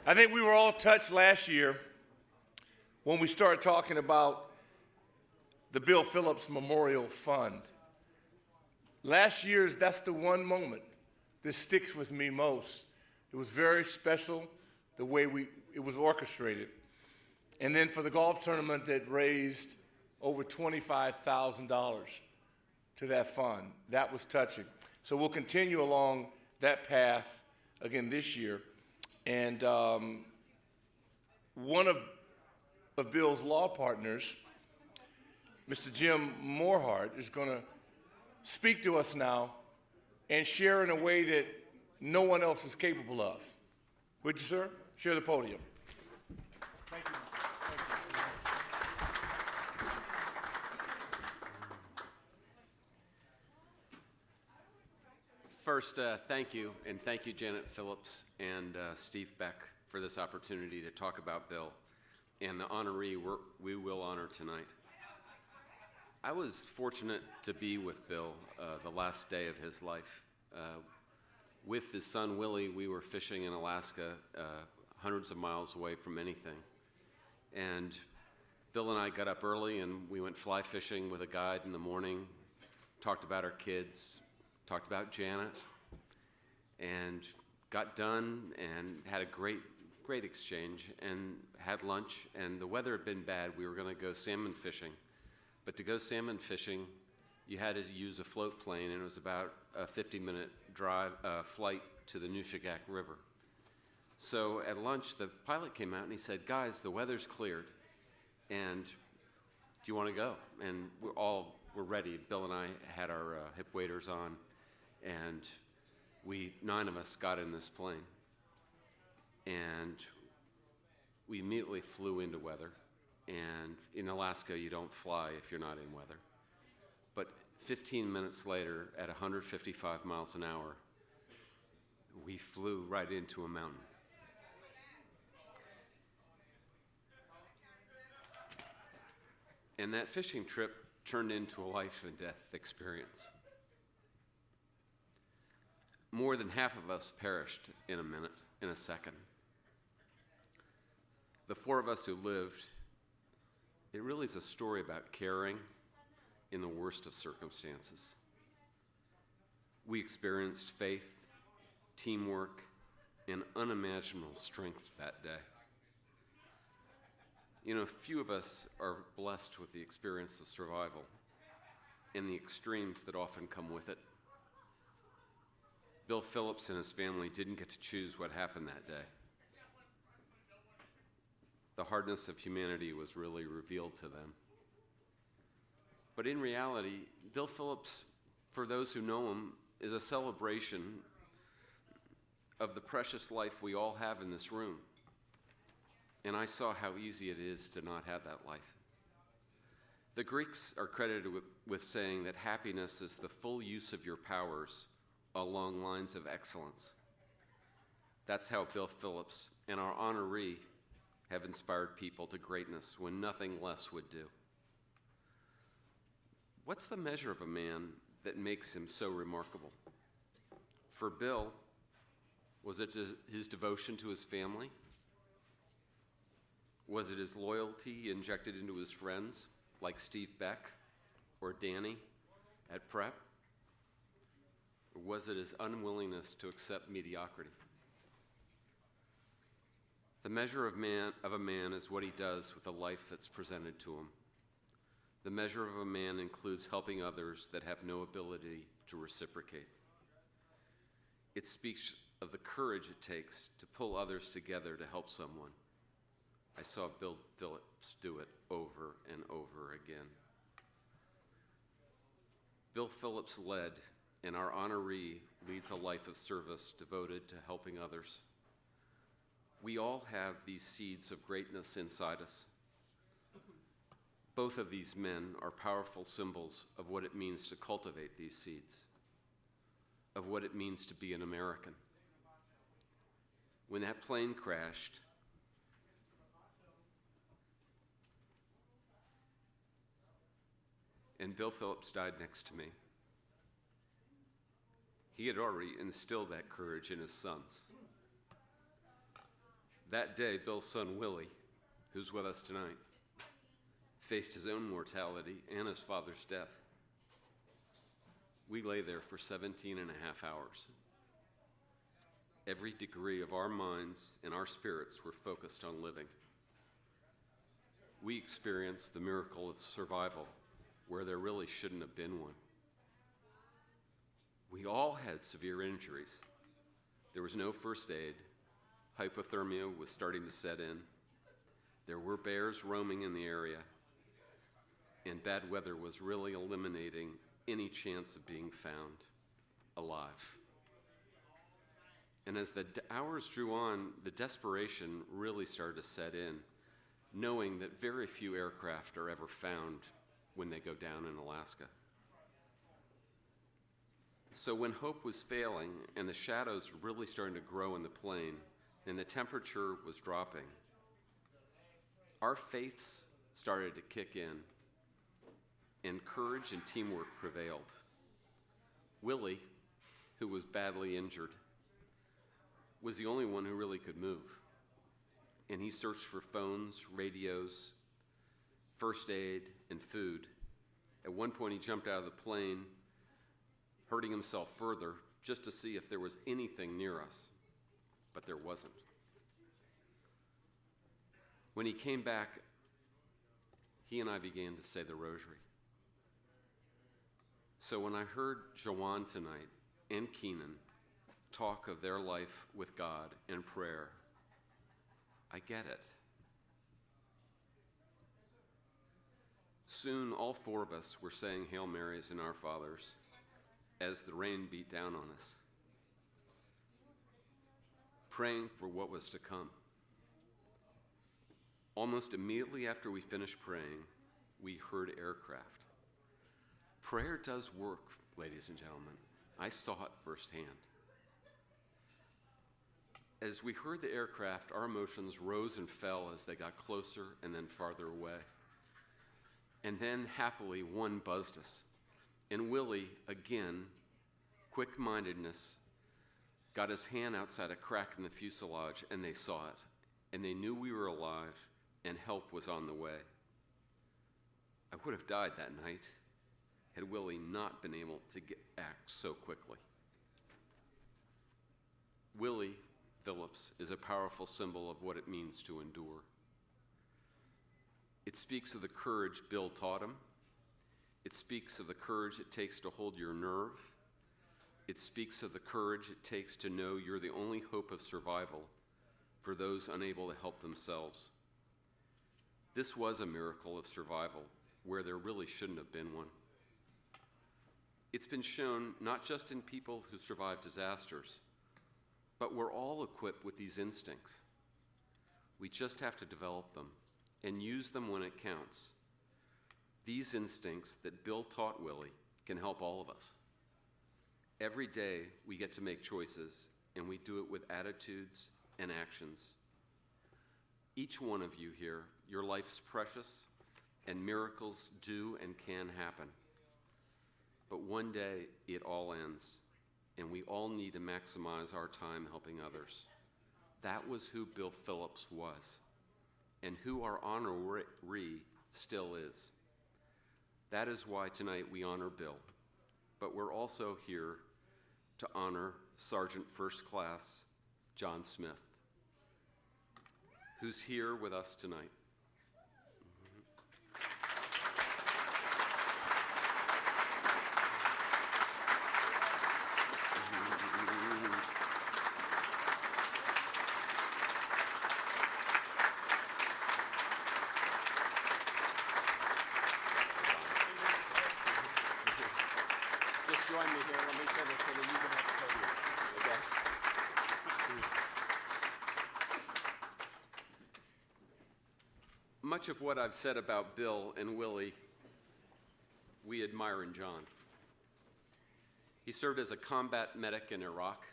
I think we were all touched last year when we started talking about the Bill Phillips Memorial Fund. Last year's, that's the one moment that sticks with me most. It was very special the way it was orchestrated. And then for the golf tournament that raised over $25,000 to that fund, that was touching. So we'll continue along that path again this year. And one of Bill's law partners, Mr. Jim Morhard, is going to speak to us now and share in a way that no one else is capable of. Would you, sir? Share the podium. Thank you. First, thank you, and thank you, Janet Phillips and Steve Beck, for this opportunity to talk about Bill and the honoree we will honor tonight. I was fortunate to be with Bill the last day of his life. With his son, Willie, we were fishing in Alaska, hundreds of miles away from anything. And Bill and I got up early, and we went fly fishing with a guide in the morning, talked about our kids, talked about Janet, and got done and had a great exchange and had lunch. And the weather had been bad. We were going to go salmon fishing. But to go salmon fishing, you had to use a float plane, and it was about a 50-minute flight to the Nushagak River. So at lunch, the pilot came out and he said, "Guys, the weather's cleared, and do you want to go?" And we're ready. Bill and I had our hip waders on, and 9 of us got in this plane. And we immediately flew into weather. And in Alaska, you don't fly if you're not in weather. But 15 minutes later, at 155 miles an hour, we flew right into a mountain. And that fishing trip turned into a life and death experience. More than half of us perished in a second. The 4 of us who lived, it really is a story about caring in the worst of circumstances. We experienced faith, teamwork, and unimaginable strength that day. Few of us are blessed with the experience of survival and the extremes that often come with it. Bill Phillips and his family didn't get to choose what happened that day. The hardness of humanity was really revealed to them. But in reality, Bill Phillips, for those who know him, is a celebration of the precious life we all have in this room. And I saw how easy it is to not have that life. The Greeks are credited with saying that happiness is the full use of your powers along lines of excellence. That's how Bill Phillips and our honoree have inspired people to greatness when nothing less would do. What's the measure of a man that makes him so remarkable? For Bill, was it his devotion to his family? Was it his loyalty injected into his friends, like Steve Beck or Danny at Prep? Or was it his unwillingness to accept mediocrity? The measure of a man is what he does with the life that's presented to him. The measure of a man includes helping others that have no ability to reciprocate. It speaks of the courage it takes to pull others together to help someone. I saw Bill Phillips do it over and over again. Bill Phillips led, and our honoree leads a life of service devoted to helping others. We all have these seeds of greatness inside us. Both of these men are powerful symbols of what it means to cultivate these seeds, of what it means to be an American. When that plane crashed, and Bill Phillips died next to me, he had already instilled that courage in his sons. That day, Bill's son, Willie, who's with us tonight, faced his own mortality and his father's death. We lay there for 17 and a half hours. Every degree of our minds and our spirits were focused on living. We experienced the miracle of survival where there really shouldn't have been one. We all had severe injuries. There was no first aid. Hypothermia was starting to set in. There were bears roaming in the area, and bad weather was really eliminating any chance of being found alive. And as the hours drew on, the desperation really started to set in, knowing that very few aircraft are ever found when they go down in Alaska. So when hope was failing and the shadows were really starting to grow in the plane and the temperature was dropping, our faiths started to kick in and courage and teamwork prevailed. Willie, who was badly injured, was the only one who really could move. And he searched for phones, radios, first aid, and food. At one point, he jumped out of the plane, hurting himself further, just to see if there was anything near us. But there wasn't. When he came back, he and I began to say the rosary. So when I heard Jawan tonight and Keenan talk of their life with God and prayer, I get it. Soon, all four of us were saying Hail Marys and Our Fathers as the rain beat down on us, praying for what was to come. Almost immediately after we finished praying, we heard aircraft. Prayer does work, ladies and gentlemen. I saw it firsthand. As we heard the aircraft, our emotions rose and fell as they got closer and then farther away. And then, happily, one buzzed us. And Willie, again, quick-mindedness, got his hand outside a crack in the fuselage, and they saw it. And they knew we were alive, and help was on the way. I would have died that night had Willie not been able to act so quickly. Willie Phillips is a powerful symbol of what it means to endure. It speaks of the courage Bill taught him. It speaks of the courage it takes to hold your nerve. It speaks of the courage it takes to know you're the only hope of survival for those unable to help themselves. This was a miracle of survival where there really shouldn't have been one. It's been shown not just in people who survive disasters, but we're all equipped with these instincts. We just have to develop them and use them when it counts. These instincts that Bill taught Willie can help all of us. Every day we get to make choices, and we do it with attitudes and actions. Each one of you here, your life's precious, and miracles do and can happen. But one day it all ends, and we all need to maximize our time helping others. That was who Bill Phillips was, and who our honoree still is. That is why tonight we honor Bill, but we're also here to honor Sergeant First Class Jon Smith, who's here with us tonight. Join me here. Let me say this so that you can have the podium. Okay? Much of what I've said about Bill and Willie, we admire in John. He served as a combat medic in Iraq.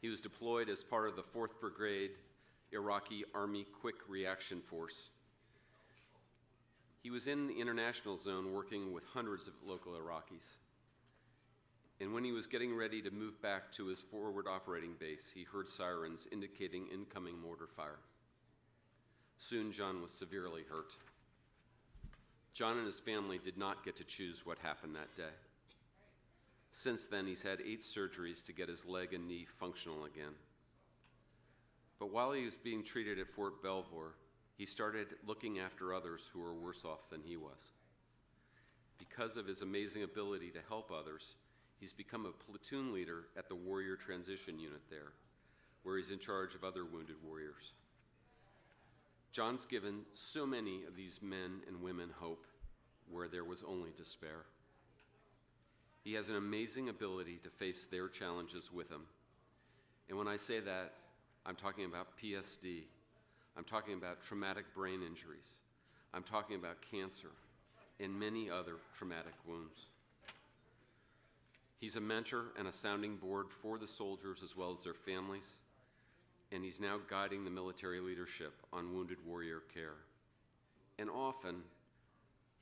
He was deployed as part of the 4th Brigade Iraqi Army Quick Reaction Force. He was in the international zone working with hundreds of local Iraqis. And when he was getting ready to move back to his forward operating base, he heard sirens indicating incoming mortar fire. Soon, Jon was severely hurt. Jon and his family did not get to choose what happened that day. Since then, he's had 8 surgeries to get his leg and knee functional again. But while he was being treated at Fort Belvoir, he started looking after others who were worse off than he was. Because of his amazing ability to help others, he's become a platoon leader at the Warrior Transition Unit there, where he's in charge of other wounded warriors. Jon's given so many of these men and women hope where there was only despair. He has an amazing ability to face their challenges with him. And when I say that, I'm talking about PSD. I'm talking about traumatic brain injuries. I'm talking about cancer and many other traumatic wounds. He's a mentor and a sounding board for the soldiers as well as their families, and he's now guiding the military leadership on wounded warrior care. And often,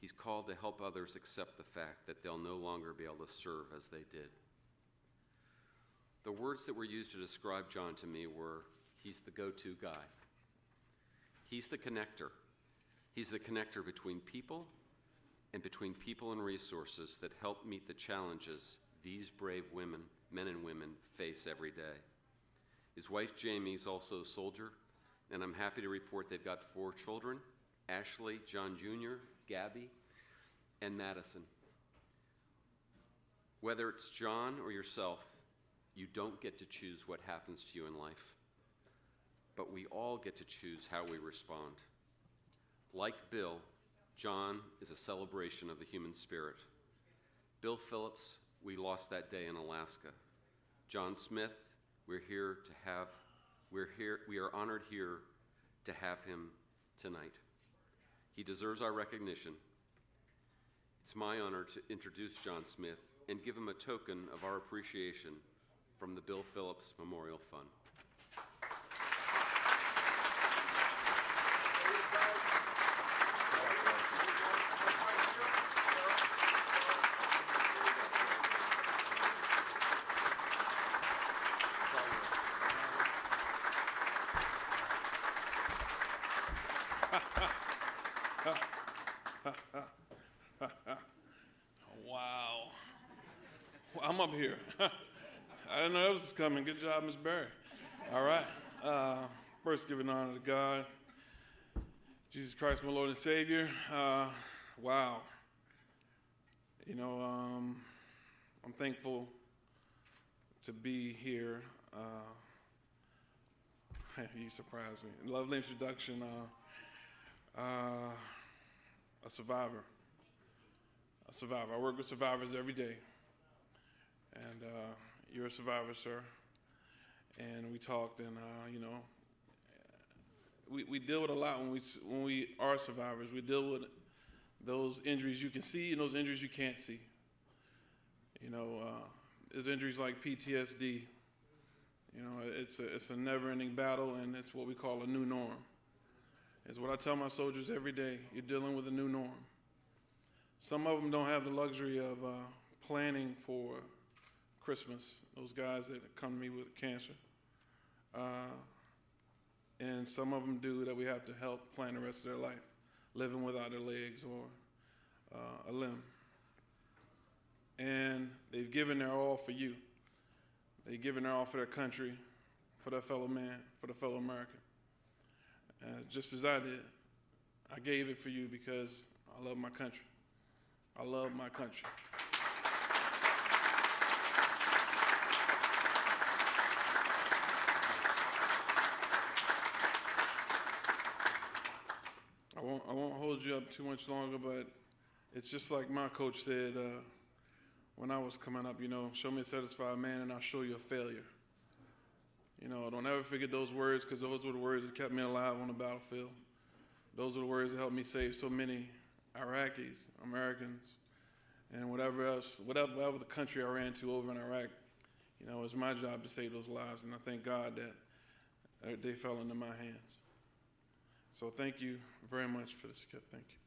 he's called to help others accept the fact that they'll no longer be able to serve as they did. The words that were used to describe Jon to me were, he's the go-to guy. He's the connector. He's the connector between people and resources that help meet the challenges these brave women, men and women, face every day. His wife, Jamie, is also a soldier, and I'm happy to report they've got 4 children, Ashley, John Jr., Gabby, and Madison. Whether it's Jon or yourself, you don't get to choose what happens to you in life, but we all get to choose how we respond. Like Bill, Jon is a celebration of the human spirit. Bill Phillips, we lost that day in Alaska. Jon Smith, we are honored here to have him tonight. He deserves our recognition. It's my honor to introduce Jon Smith and give him a token of our appreciation from the Bill Phillips Memorial Fund. Wow. Well, I'm up here. I didn't know that was coming. Good job, Ms. Berry. All right. First, giving honor to God, Jesus Christ, my Lord and Savior. Wow. You know, I'm thankful to be here. You surprised me. Lovely introduction. A survivor. I work with survivors every day. And you're a survivor, sir. And we talked, and you know, we deal with a lot when we are survivors. We deal with those injuries you can see and those injuries you can't see. You know, there's injuries like PTSD. You know, it's a never-ending battle, and it's what we call a new norm. It's what I tell my soldiers every day. You're dealing with a new norm. Some of them don't have the luxury of planning for Christmas, those guys that come to me with cancer. And some of them do that we have to help plan the rest of their life, living without their legs or a limb. And they've given their all for you. They've given their all for their country, for their fellow man, for the fellow American. Just as I did, I gave it for you because I love my country. I love my country. I won't hold you up too much longer, but it's just like my coach said when I was coming up, you know, show me a satisfied man and I'll show you a failure. You know, don't ever forget those words, because those were the words that kept me alive on the battlefield. Those are the words that helped me save so many Iraqis, Americans, and whatever the country I ran to over in Iraq. You know, it's my job to save those lives, and I thank God that they fell into my hands. So thank you very much for this gift. Thank you.